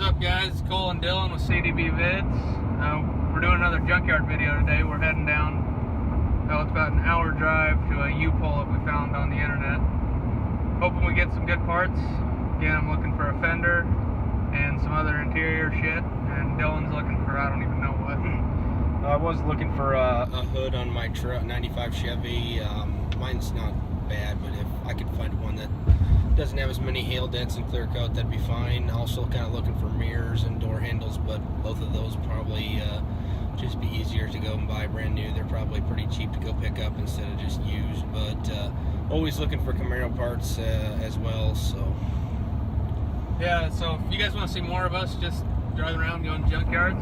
up, guys? Cole and Dylan with CDB Vids. We're doing another junkyard video today. We're heading down, it's about an hour drive to a U-Pull that we found on the internet. Hoping we get some good parts. Again, I'm looking for a fender and some other interior shit, and Dylan's looking for I don't even know what. I was looking for a hood on my truck, 95 Chevy. Mine's not bad, but if I could find one that doesn't have as many hail dents and clear coat, that'd be fine. Also kind of looking for mirrors and door handles, but both of those probably just be easier to go and buy brand new. They're probably pretty cheap to go pick up instead of just used, but always looking for Camaro parts as well. So yeah, so if you guys want to see more of us just driving around going to junkyards,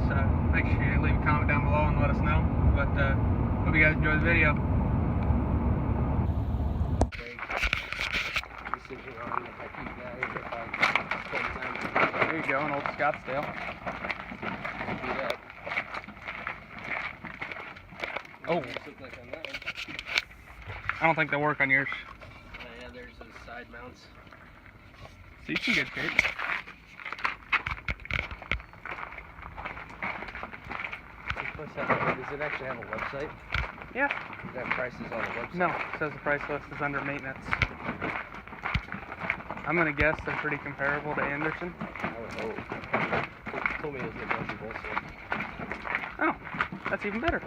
make sure you leave a comment down below and let us know. But hope you guys enjoy the video. There you go, an old Scottsdale. Oh, I don't think they'll work on yours. Yeah, there's those side mounts. Seat's in good shape. Does it actually have a website? Yeah. That price is on the website? No, it says the price list is under maintenance. I'm gonna guess they're pretty comparable to Anderson. I would hope. He told me it was negotiable, so. Oh, that's even better.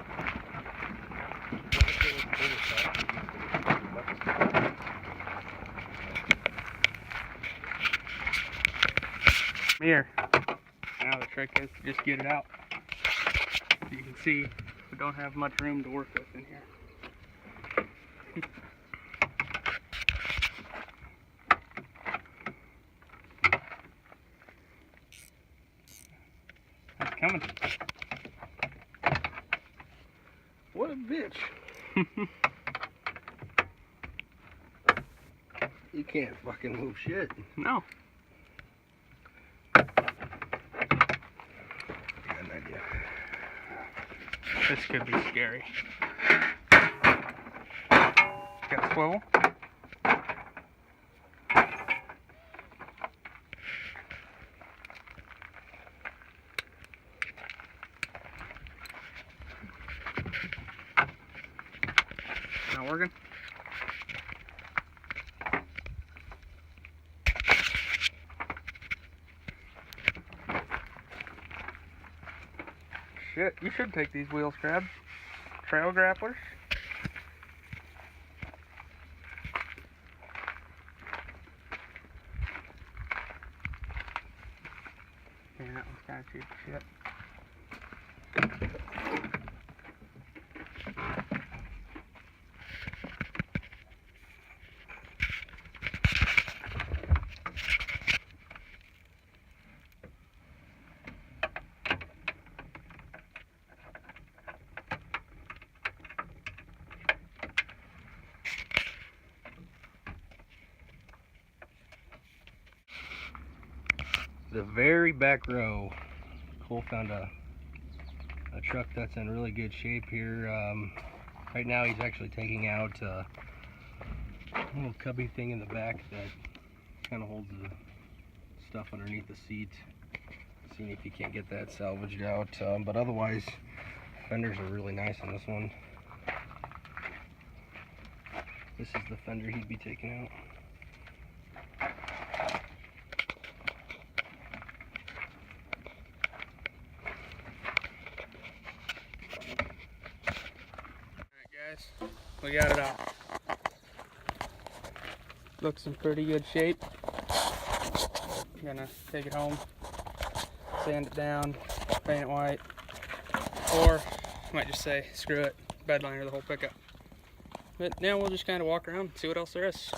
Here. Now the trick is to just get it out. As you can see, we don't have much room to work with in here. It's coming. What a bitch. You can't fucking move shit. No. I got an idea. This could be scary. Got a swivel. Not working. Shit, you should take these wheel scrubs. Trail grapplers. Yeah, that one's kind of cheap shit. The very back row, Cole found a truck that's in really good shape here. Right now he's actually taking out a little cubby thing in the back that kind of holds the stuff underneath the seat. Seeing if he can't get that salvaged out, but otherwise fenders are really nice on this one. This is the fender he'd be taking out. We got it out. Looks in pretty good shape. I'm gonna take it home, sand it down, paint it white, or I might just say screw it, bedliner the whole pickup. But now we'll just kind of walk around and see what else there is.